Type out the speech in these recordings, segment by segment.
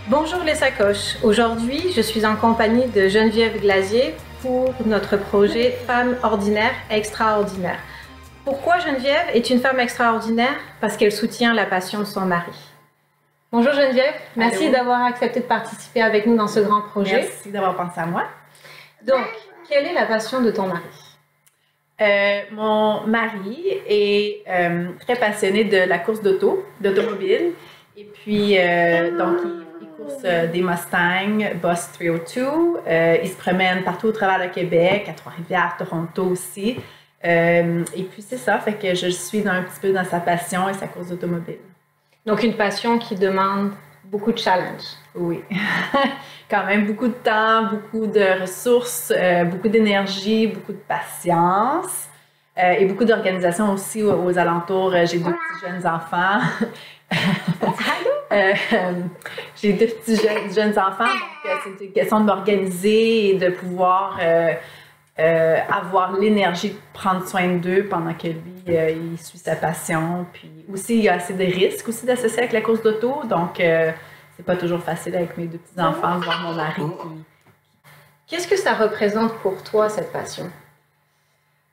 Bonjour les sacoches. Aujourd'hui, je suis en compagnie de Geneviève Glazier pour notre projet Femmes ordinaires extraordinaires. Pourquoi Geneviève est une femme extraordinaire? Parce qu'elle soutient la passion de son mari. Bonjour Geneviève, merci d'avoir accepté de participer avec nous dans ce grand projet. Merci d'avoir pensé à moi. Donc, quelle est la passion de ton mari? Mon mari est très passionné de la course d'automobile. Et puis, donc, il course des Mustangs, Boss 302. Il se promène partout au travers le Québec, à Trois-Rivières, Toronto aussi. Et puis, c'est ça, fait que je suis un petit peu dans sa passion et sa course d'automobile. Donc, une passion qui demande beaucoup de challenge. Oui. Quand même beaucoup de temps, beaucoup de ressources, beaucoup d'énergie, beaucoup de patience et beaucoup d'organisation aussi aux alentours. J'ai deux petits jeunes enfants. J'ai deux petits jeunes enfants, donc c'est une question de m'organiser et de pouvoir avoir l'énergie de prendre soin d'eux pendant que lui, il suit sa passion. Puis aussi, il y a assez de risques aussi d'associer avec la course d'auto, donc c'est pas toujours facile avec mes deux petits-enfants, voir mon mari. Qu'est-ce que ça représente pour toi, cette passion?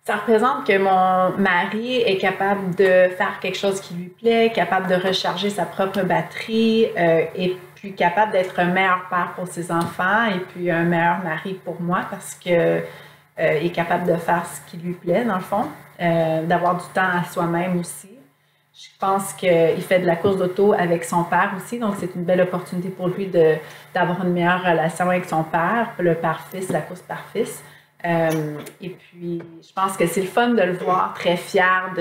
Ça représente que mon mari est capable de faire quelque chose qui lui plaît, capable de recharger sa propre batterie, et puis capable d'être un meilleur père pour ses enfants et puis un meilleur mari pour moi parce que il est capable de faire ce qui lui plaît, dans le fond, d'avoir du temps à soi-même aussi. Je pense qu'il fait de la course d'auto avec son père aussi, donc c'est une belle opportunité pour lui d'avoir une meilleure relation avec son père, le père-fils, la course père-fils. Et puis, je pense que c'est le fun de le voir très fier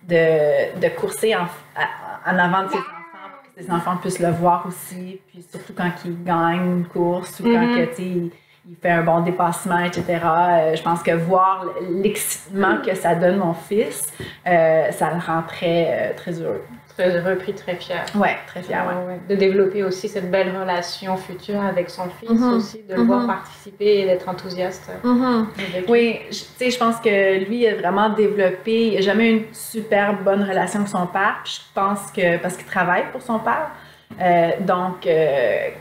de courser en avant de ses enfants pour que ses enfants puissent le voir aussi, puis surtout quand il gagne une course ou quand il fait un bon dépassement, etc. Je pense que voir l'excitement que ça donne mon fils, ça le rend très heureux. Très heureux puis très fier. Oui, très fier, ouais. De développer aussi cette belle relation future avec son fils aussi, de le voir participer et d'être enthousiaste. Oui, je pense que lui, il a vraiment développé, il n'a jamais eu une super bonne relation avec son père. Puis je pense que, parce qu'il travaille pour son père, donc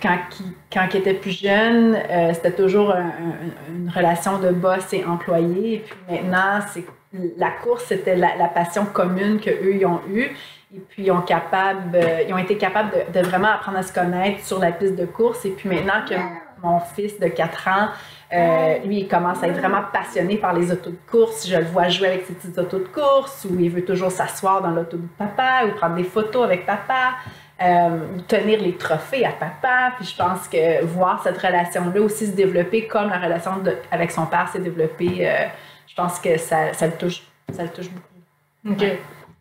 quand il était plus jeune, c'était toujours une relation de boss et employé. Et puis maintenant, la course, c'était la passion commune qu'eux, ils ont eue. Et puis, ils ont été capables de vraiment apprendre à se connaître sur la piste de course. Et puis maintenant que mon fils de 4 ans, lui, il commence à être vraiment passionné par les autos de course. Je le vois jouer avec ses petites autos de course, où il veut toujours s'asseoir dans l'auto de papa, ou prendre des photos avec papa, tenir les trophées à papa. Puis je pense que voir cette relation-là aussi se développer comme la relation avec son père s'est développée, je pense que ça le touche beaucoup. OK. Ouais.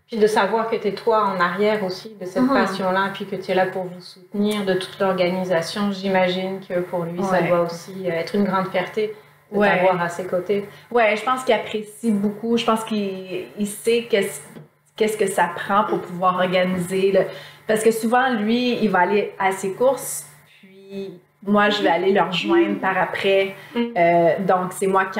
Puis de savoir que tu es toi en arrière aussi de cette passion-là, puis que tu es là pour vous soutenir de toute l'organisation, j'imagine que pour lui, ça doit aussi être une grande fierté de t'avoir à ses côtés. Oui, je pense qu'il apprécie beaucoup. Je pense qu'il sait qu'est-ce que ça prend pour pouvoir organiser. Parce que souvent, lui, il va aller à ses courses, puis moi, je vais aller le rejoindre par après. Donc, c'est moi qui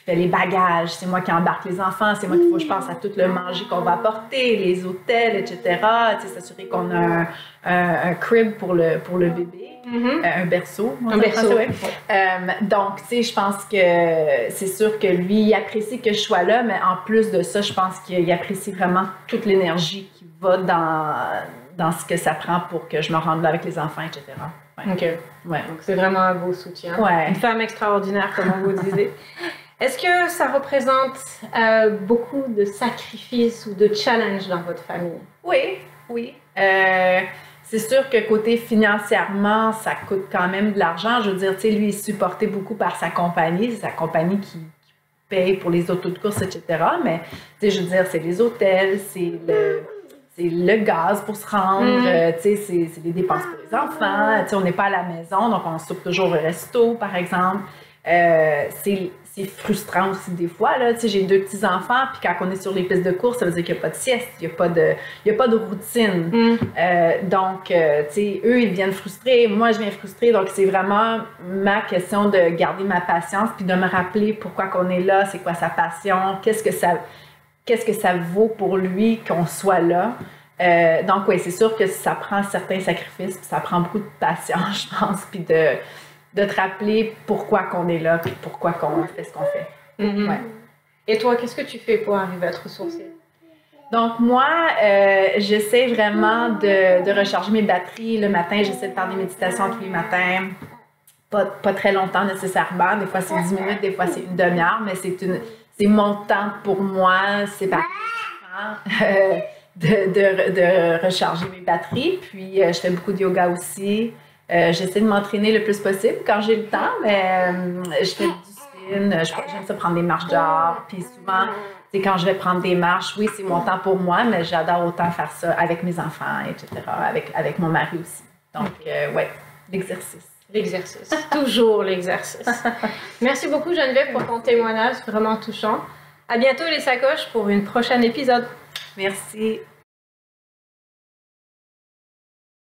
fais les bagages, c'est moi qui embarque les enfants, c'est moi qu'il faut que je pense à tout le manger qu'on va apporter, les hôtels, etc. S'assurer qu'on a un crib pour le bébé, un berceau. Un berceau, oui. Donc, je pense que c'est sûr que lui, il apprécie que je sois là, mais en plus de ça, je pense qu'il apprécie vraiment toute l'énergie qui va dans ce que ça prend pour que je me rende là avec les enfants, etc. Ouais. OK. Ouais. Donc, c'est vraiment un beau soutien. Ouais. Une femme extraordinaire, comme on vous disait. Est-ce que ça représente beaucoup de sacrifices ou de challenges dans votre famille? Oui. C'est sûr que côté financièrement, ça coûte quand même de l'argent. Je veux dire, lui, il est supporté beaucoup par sa compagnie. C'est sa compagnie qui paye pour les autos de course, etc. Mais, je veux dire, c'est les hôtels, c'est le gaz pour se rendre, c'est des dépenses pour les enfants, on n'est pas à la maison, donc on soupe toujours au resto, par exemple. C'est frustrant aussi des fois, là, j'ai 2 petits-enfants, puis quand on est sur les pistes de course, ça veut dire qu'il n'y a pas de sieste, il n'y a pas de routine. Donc, eux, ils viennent frustrés, moi, je viens frustrée, donc c'est vraiment ma question de garder ma patience, puis de me rappeler pourquoi qu'on est là, c'est quoi sa passion, qu'est-ce que ça vaut pour lui qu'on soit là. Donc, oui, c'est sûr que ça prend certains sacrifices, puis ça prend beaucoup de patience, je pense, puis de te rappeler pourquoi qu'on est là, puis pourquoi qu'on fait ce qu'on fait. Ouais. Et toi, qu'est-ce que tu fais pour arriver à te ressourcer? Donc, moi, j'essaie vraiment de recharger mes batteries. Le matin, j'essaie de faire des méditations tous les matins. Pas très longtemps nécessairement. Des fois, c'est 10 minutes, des fois, c'est une demi-heure, mais c'est mon temps pour moi. C'est pas de recharger mes batteries. Puis, je fais beaucoup de yoga aussi. J'essaie de m'entraîner le plus possible quand j'ai le temps, mais je fais du spin. J'aime ça prendre des marches dehors. Puis souvent, c'est quand je vais prendre des marches, oui, c'est mon temps pour moi, mais j'adore autant faire ça avec mes enfants, etc., avec mon mari aussi. Donc, ouais, l'exercice. L'exercice. Toujours l'exercice. Merci beaucoup, Geneviève, pour ton témoignage vraiment touchant. À bientôt, les sacoches, pour une prochaine épisode. Merci.